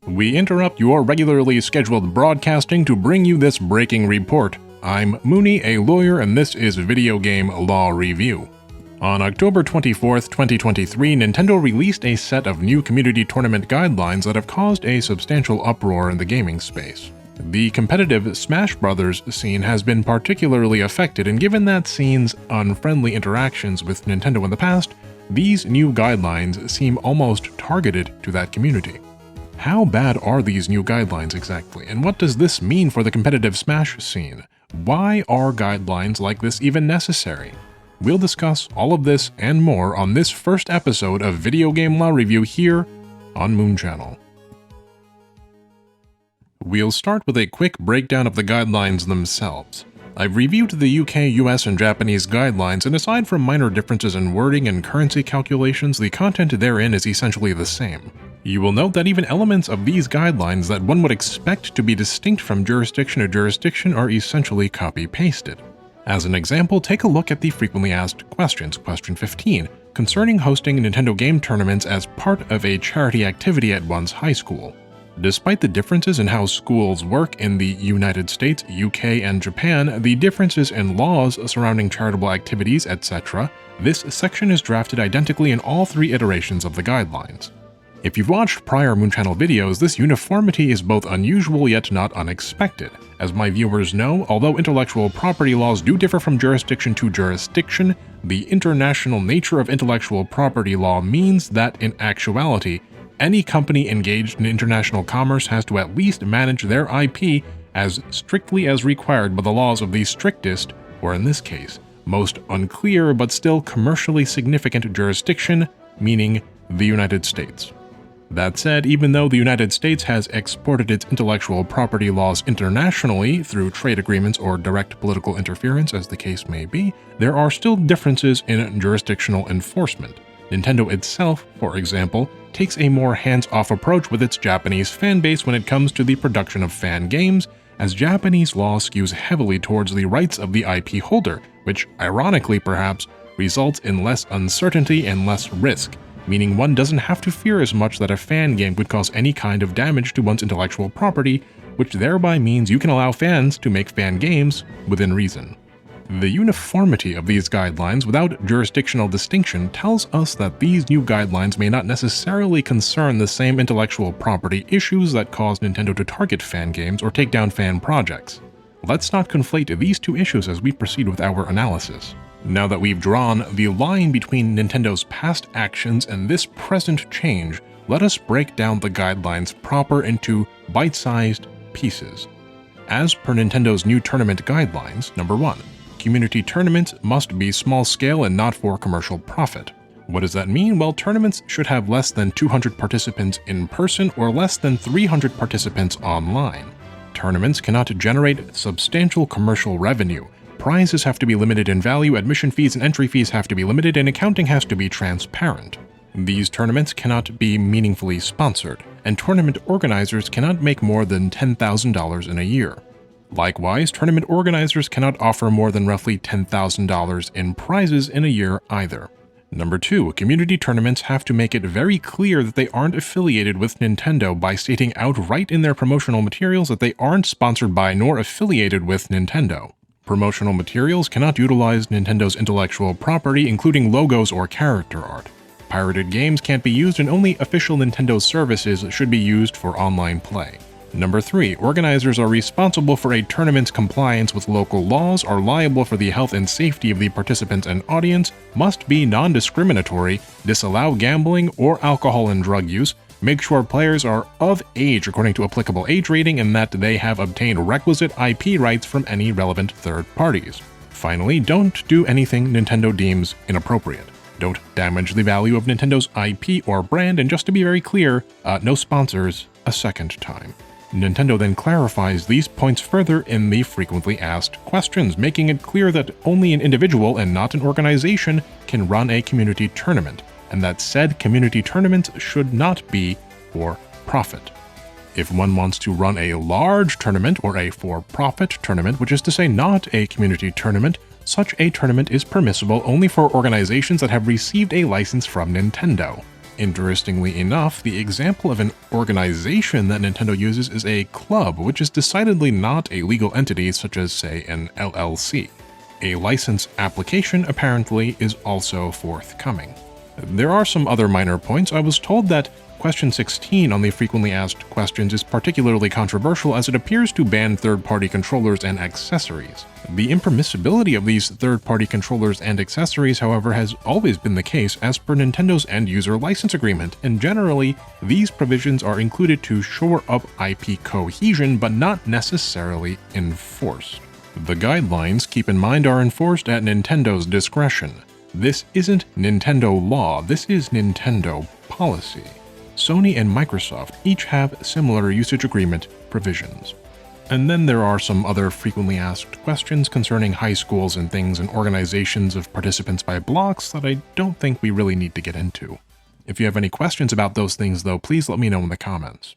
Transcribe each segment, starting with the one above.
We interrupt your regularly scheduled broadcasting to bring you this breaking report. I'm Mooney, a lawyer, and this is Video Game Law Review. On October 24th, 2023, Nintendo released a set of new community tournament guidelines that have caused a substantial uproar in the gaming space. The competitive Smash Bros. Scene has been particularly affected, and given that scene's unfriendly interactions with Nintendo in the past, these new guidelines seem almost targeted to that community. How bad are these new guidelines exactly, and what does this mean for the competitive Smash scene? Why are guidelines like this even necessary? We'll discuss all of this and more on this first episode of Video Game Law Review here on Moon Channel. We'll start with a quick breakdown of the guidelines themselves. I've reviewed the UK, US, and Japanese guidelines, and aside from minor differences in wording and currency calculations, the content therein is essentially the same. You will note that even elements of these guidelines that one would expect to be distinct from jurisdiction to jurisdiction are essentially copy-pasted. As an example, take a look at the frequently asked questions, question 15, concerning hosting Nintendo game tournaments as part of a charity activity at one's high school. Despite the differences in how schools work in the United States, UK, and Japan, the differences in laws surrounding charitable activities, etc., this section is drafted identically in all three iterations of the guidelines. If you've watched prior Moon Channel videos, this uniformity is both unusual yet not unexpected. As my viewers know, although intellectual property laws do differ from jurisdiction to jurisdiction, the international nature of intellectual property law means that, in actuality, any company engaged in international commerce has to at least manage their IP as strictly as required by the laws of the strictest, or in this case, most unclear but still commercially significant jurisdiction, meaning the United States. That said, even though the United States has exported its intellectual property laws internationally through trade agreements or direct political interference as the case may be, there are still differences in jurisdictional enforcement. Nintendo itself, for example, takes a more hands-off approach with its Japanese fanbase when it comes to the production of fan games, as Japanese law skews heavily towards the rights of the IP holder, which, ironically perhaps, results in less uncertainty and less risk, meaning one doesn't have to fear as much that a fan game could cause any kind of damage to one's intellectual property, which thereby means you can allow fans to make fan games within reason. The uniformity of these guidelines without jurisdictional distinction tells us that these new guidelines may not necessarily concern the same intellectual property issues that caused Nintendo to target fan games or take down fan projects. Let's not conflate these two issues as we proceed with our analysis. Now that we've drawn the line between Nintendo's past actions and this present change, let us break down the guidelines proper into bite-sized pieces. As per Nintendo's new tournament guidelines, number 1. Community tournaments must be small-scale and not for commercial profit. What does that mean? Well, tournaments should have less than 200 participants in person or less than 300 participants online. Tournaments cannot generate substantial commercial revenue. Prizes have to be limited in value, admission fees and entry fees have to be limited, and accounting has to be transparent. These tournaments cannot be meaningfully sponsored, and tournament organizers cannot make more than $10,000 in a year. Likewise, tournament organizers cannot offer more than roughly $10,000 in prizes in a year either. Number 2, community tournaments have to make it very clear that they aren't affiliated with Nintendo by stating outright in their promotional materials that they aren't sponsored by nor affiliated with Nintendo. Promotional materials cannot utilize Nintendo's intellectual property, including logos or character art. Pirated games can't be used, and only official Nintendo services should be used for online play. Number 3, organizers are responsible for a tournament's compliance with local laws, are liable for the health and safety of the participants and audience, must be non-discriminatory, disallow gambling or alcohol and drug use, make sure players are of age according to applicable age rating, and that they have obtained requisite IP rights from any relevant third parties. Finally, don't do anything Nintendo deems inappropriate. Don't damage the value of Nintendo's IP or brand, and just to be very clear, no sponsors a second time. Nintendo then clarifies these points further in the frequently asked questions, making it clear that only an individual and not an organization can run a community tournament, and that said community tournaments should not be for profit. If one wants to run a large tournament or a for-profit tournament, which is to say not a community tournament, such a tournament is permissible only for organizations that have received a license from Nintendo. Interestingly enough, the example of an organization that Nintendo uses is a club, which is decidedly not a legal entity such as, say, an LLC. A license application apparently is also forthcoming. There are some other minor points. I was told that question 16 on the frequently asked questions is particularly controversial as it appears to ban third-party controllers and accessories. The impermissibility of these third-party controllers and accessories, however, has always been the case as per Nintendo's end-user license agreement, and generally, these provisions are included to shore up IP cohesion but not necessarily enforced. The guidelines, keep in mind, are enforced at Nintendo's discretion. This isn't Nintendo law, this is Nintendo policy. Sony and Microsoft each have similar usage agreement provisions. And then there are some other frequently asked questions concerning high schools and things and organizations of participants by blocks that I don't think we really need to get into. If you have any questions about those things though, please let me know in the comments.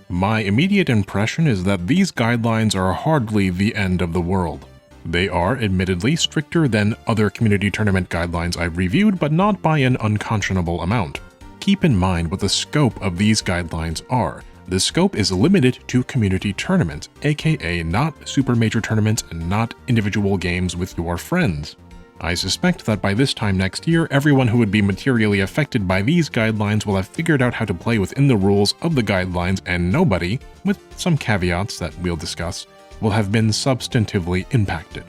My immediate impression is that these guidelines are hardly the end of the world. They are admittedly stricter than other community tournament guidelines I've reviewed, but not by an unconscionable amount. Keep in mind what the scope of these guidelines are. The scope is limited to community tournaments, aka not super major tournaments and not individual games with your friends. I suspect that by this time next year, everyone who would be materially affected by these guidelines will have figured out how to play within the rules of the guidelines, and nobody, with some caveats that we'll discuss, will have been substantively impacted.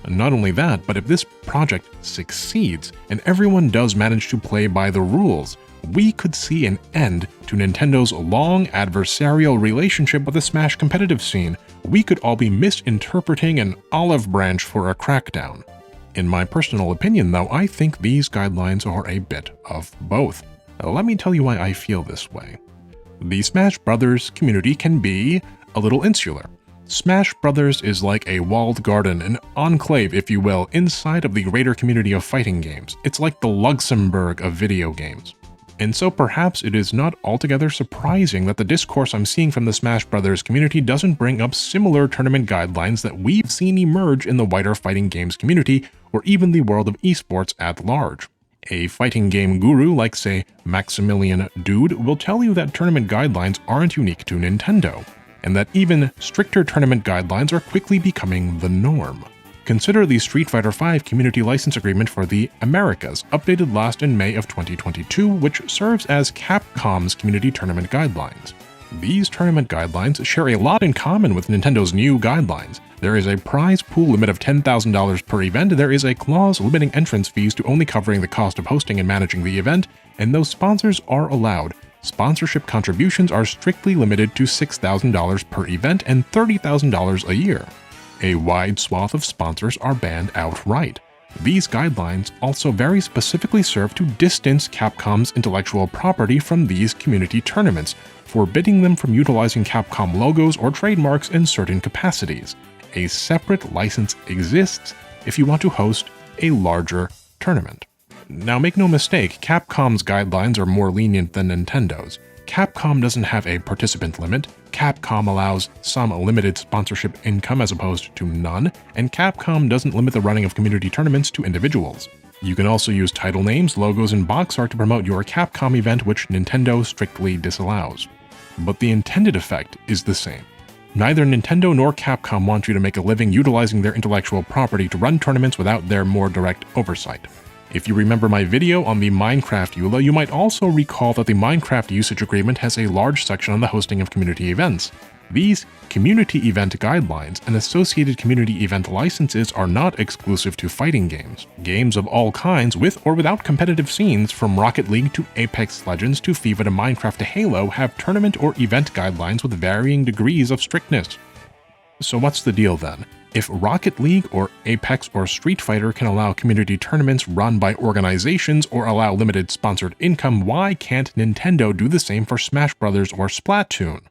Not only that, but if this project succeeds and everyone does manage to play by the rules, we could see an end to Nintendo's long adversarial relationship with the Smash competitive scene. We could all be misinterpreting an olive branch for a crackdown. In my personal opinion, though, I think these guidelines are a bit of both. Let me tell you why I feel this way. The Smash Brothers community can be a little insular. Smash Brothers is like a walled garden, an enclave, if you will, inside of the greater community of fighting games. It's like the Luxembourg of video games. And so perhaps it is not altogether surprising that the discourse I'm seeing from the Smash Brothers community doesn't bring up similar tournament guidelines that we've seen emerge in the wider fighting games community or even the world of esports at large. A fighting game guru like, say, Maximilian Dude will tell you that tournament guidelines aren't unique to Nintendo, and that even stricter tournament guidelines are quickly becoming the norm. Consider the Street Fighter V community license agreement for the Americas, updated last in May of 2022, which serves as Capcom's community tournament guidelines. These tournament guidelines share a lot in common with Nintendo's new guidelines. There is a prize pool limit of $10,000 per event, there is a clause limiting entrance fees to only covering the cost of hosting and managing the event, and though sponsors are allowed, sponsorship contributions are strictly limited to $6,000 per event and $30,000 a year. A wide swath of sponsors are banned outright. These guidelines also very specifically serve to distance Capcom's intellectual property from these community tournaments, forbidding them from utilizing Capcom logos or trademarks in certain capacities. A separate license exists if you want to host a larger tournament. Now make no mistake, Capcom's guidelines are more lenient than Nintendo's. Capcom doesn't have a participant limit, Capcom allows some limited sponsorship income as opposed to none, and Capcom doesn't limit the running of community tournaments to individuals. You can also use title names, logos, and box art to promote your Capcom event, which Nintendo strictly disallows. But the intended effect is the same. Neither Nintendo nor Capcom want you to make a living utilizing their intellectual property to run tournaments without their more direct oversight. If you remember my video on the Minecraft EULA, you might also recall that the Minecraft usage agreement has a large section on the hosting of community events. These community event guidelines and associated community event licenses are not exclusive to fighting games. Games of all kinds, with or without competitive scenes, from Rocket League to Apex Legends to FIFA to Minecraft to Halo, have tournament or event guidelines with varying degrees of strictness. So what's the deal then? If Rocket League or Apex or Street Fighter can allow community tournaments run by organizations or allow limited sponsored income, why can't Nintendo do the same for Smash Bros. Or Splatoon?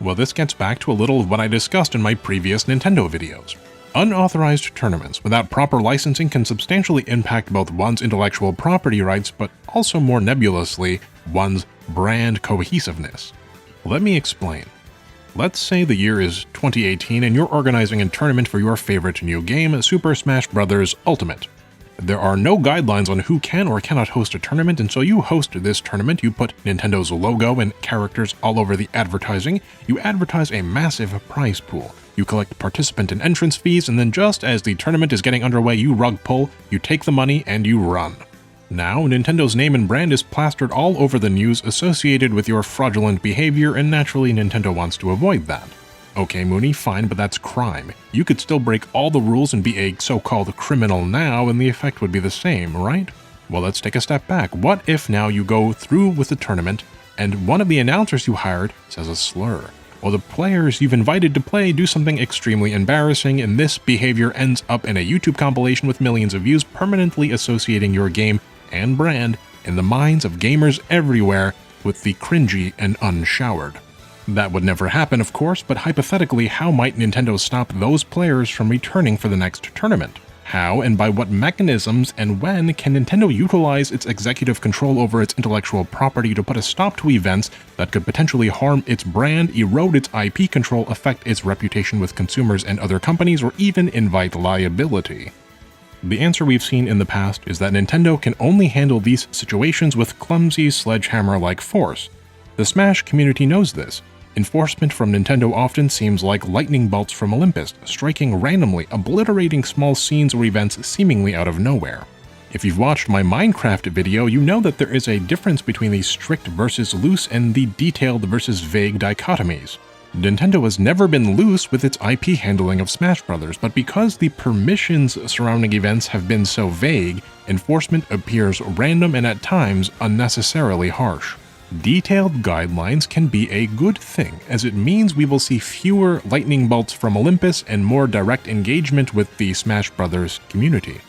Well, this gets back to a little of what I discussed in my previous Nintendo videos. Unauthorized tournaments without proper licensing can substantially impact both one's intellectual property rights, but also more nebulously, one's brand cohesiveness. Let me explain. Let's say the year is 2018 and you're organizing a tournament for your favorite new game, Super Smash Bros. Ultimate. There are no guidelines on who can or cannot host a tournament, and so you host this tournament, you put Nintendo's logo and characters all over the advertising, you advertise a massive prize pool. You collect participant and entrance fees, and then just as the tournament is getting underway, you rug pull, you take the money, and you run. Now, Nintendo's name and brand is plastered all over the news associated with your fraudulent behavior, and naturally Nintendo wants to avoid that. Okay, Mooney, fine, but that's crime. You could still break all the rules and be a so-called criminal now, and the effect would be the same, right? Well, let's take a step back. What if now you go through with the tournament, and one of the announcers you hired says a slur? Well, the players you've invited to play do something extremely embarrassing, and this behavior ends up in a YouTube compilation with millions of views, permanently associating your game and brand in the minds of gamers everywhere with the cringy and unshowered. That would never happen, of course, but hypothetically, how might Nintendo stop those players from returning for the next tournament? How and by what mechanisms and when can Nintendo utilize its executive control over its intellectual property to put a stop to events that could potentially harm its brand, erode its IP control, affect its reputation with consumers and other companies, or even invite liability? The answer we've seen in the past is that Nintendo can only handle these situations with clumsy, sledgehammer-like force. The Smash community knows this. Enforcement from Nintendo often seems like lightning bolts from Olympus, striking randomly, obliterating small scenes or events seemingly out of nowhere. If you've watched my Minecraft video, you know that there is a difference between the strict versus loose and the detailed versus vague dichotomies. Nintendo has never been loose with its IP handling of Smash Bros., but because the permissions surrounding events have been so vague, enforcement appears random and at times unnecessarily harsh. Detailed guidelines can be a good thing, as it means we will see fewer lightning bolts from Olympus and more direct engagement with the Smash Bros. Community.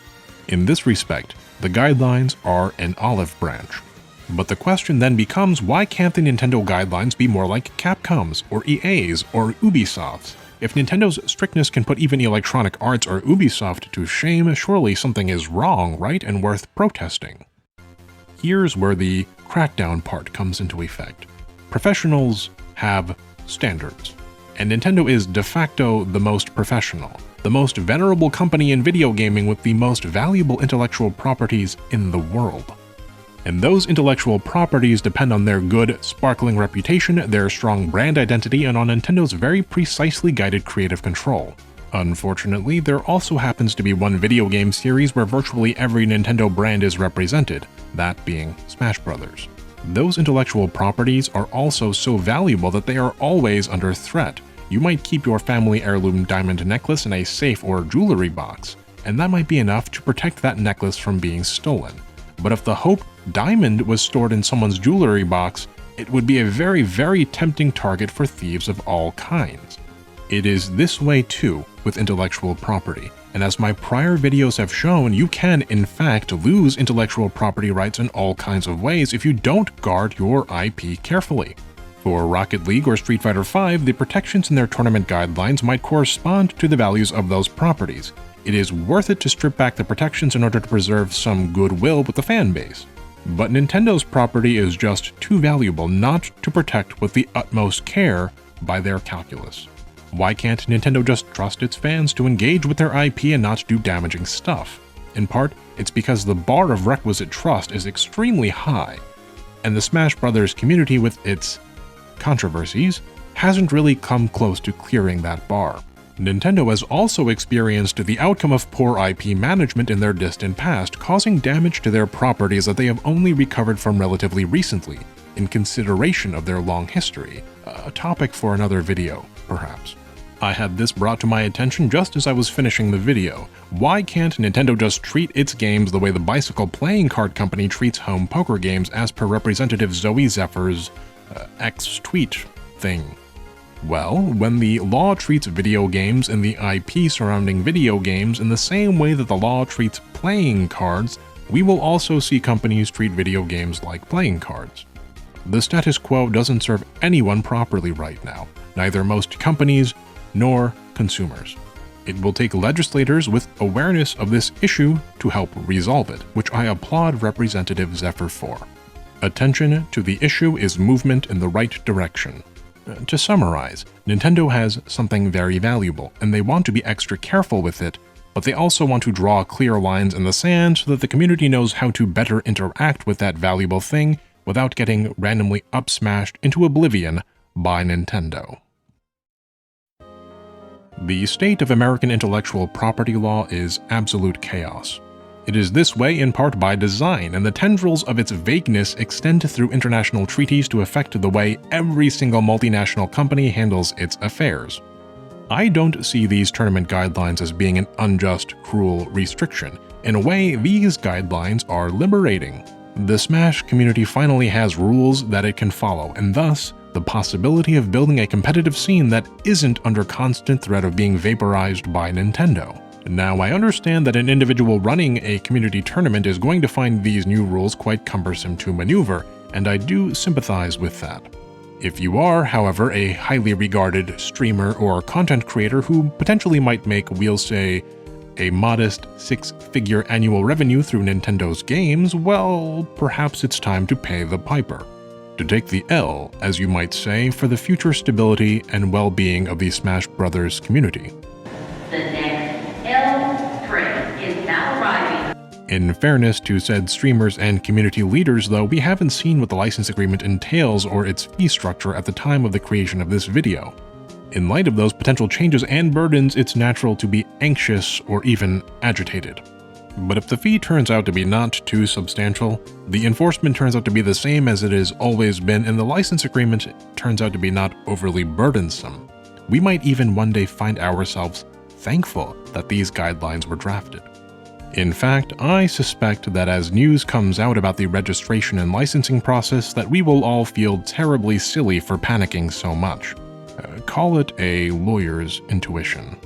In this respect, the guidelines are an olive branch. But the question then becomes, why can't the Nintendo guidelines be more like Capcom's, or EA's, or Ubisoft's? If Nintendo's strictness can put even Electronic Arts or Ubisoft to shame, surely something is wrong, right, and worth protesting. Here's where the crackdown part comes into effect. Professionals have standards, and Nintendo is de facto the most professional, the most venerable company in video gaming with the most valuable intellectual properties in the world. And those intellectual properties depend on their good, sparkling reputation, their strong brand identity, and on Nintendo's very precisely guided creative control. Unfortunately, there also happens to be one video game series where virtually every Nintendo brand is represented, that being Smash Bros. Those intellectual properties are also so valuable that they are always under threat. You might keep your family heirloom diamond necklace in a safe or jewelry box, and that might be enough to protect that necklace from being stolen. But if the Hope Diamond was stored in someone's jewelry box, it would be a very, very tempting target for thieves of all kinds. It is this way too with intellectual property, and as my prior videos have shown, you can in fact lose intellectual property rights in all kinds of ways if you don't guard your IP carefully. For Rocket League or Street Fighter V, the protections in their tournament guidelines might correspond to the values of those properties. It is worth it to strip back the protections in order to preserve some goodwill with the fan base. But Nintendo's property is just too valuable not to protect with the utmost care by their calculus. Why can't Nintendo just trust its fans to engage with their IP and not do damaging stuff? In part, it's because the bar of requisite trust is extremely high, and the Smash Bros. Community with its controversies hasn't really come close to clearing that bar. Nintendo has also experienced the outcome of poor IP management in their distant past, causing damage to their properties that they have only recovered from relatively recently, in consideration of their long history. A topic for another video, perhaps. I had this brought to my attention just as I was finishing the video. Why can't Nintendo just treat its games the way the bicycle playing card company treats home poker games, as per Representative Zoe Zephyr's X-tweet thing? Well, when the law treats video games and the IP surrounding video games in the same way that the law treats playing cards, we will also see companies treat video games like playing cards. The status quo doesn't serve anyone properly right now, neither most companies nor consumers. It will take legislators with awareness of this issue to help resolve it, which I applaud Representative Zephyr for. Attention to the issue is movement in the right direction. To summarize, Nintendo has something very valuable, and they want to be extra careful with it but they also want to draw clear lines in the sand so that the community knows how to better interact with that valuable thing without getting randomly up-smashed into oblivion by Nintendo. The state of American intellectual property law is absolute chaos. It is this way in part by design, and the tendrils of its vagueness extend through international treaties to affect the way every single multinational company handles its affairs. I don't see these tournament guidelines as being an unjust, cruel restriction. In a way, these guidelines are liberating. The Smash community finally has rules that it can follow, and thus, the possibility of building a competitive scene that isn't under constant threat of being vaporized by Nintendo. Now, I understand that an individual running a community tournament is going to find these new rules quite cumbersome to maneuver, and I do sympathize with that. If you are, however, a highly regarded streamer or content creator who potentially might make, we'll say, a modest six-figure annual revenue through Nintendo's games, well, perhaps it's time to pay the piper. To take the L, as you might say, for the future stability and well-being of the Smash Bros. Community. The next L train is now arriving. In fairness to said streamers and community leaders, though, we haven't seen what the license agreement entails or its fee structure at the time of the creation of this video. In light of those potential changes and burdens, it's natural to be anxious or even agitated. But if the fee turns out to be not too substantial, the enforcement turns out to be the same as it has always been, and the license agreement turns out to be not overly burdensome, we might even one day find ourselves thankful that these guidelines were drafted. In fact, I suspect that as news comes out about the registration and licensing process, that we will all feel terribly silly for panicking so much. Call it a lawyer's intuition.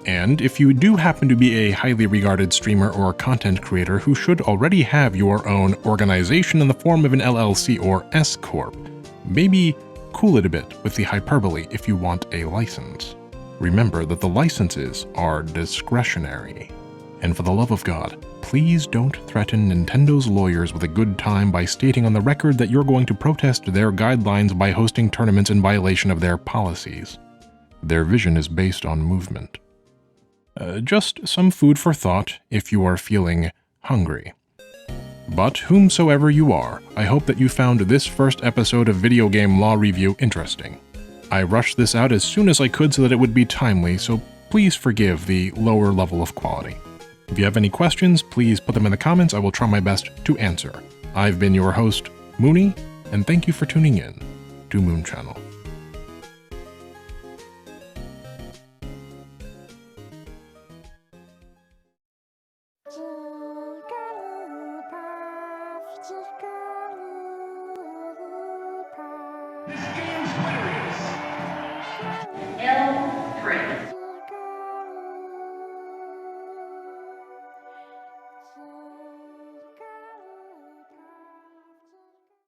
And if you do happen to be a highly regarded streamer or content creator who should already have your own organization in the form of an LLC or S-Corp, maybe cool it a bit with the hyperbole if you want a license. Remember that the licenses are discretionary. And for the love of God, please don't threaten Nintendo's lawyers with a good time by stating on the record that you're going to protest their guidelines by hosting tournaments in violation of their policies. Their vision is based on movement. Just some food for thought if you are feeling hungry. But whomsoever you are, I hope that you found this first episode of Video Game Law Review interesting. I rushed this out as soon as I could so that it would be timely, so please forgive the lower level of quality. If you have any questions, please put them in the comments. I will try my best to answer. I've been your host, Mooney, and thank you for tuning in to Moon Channel.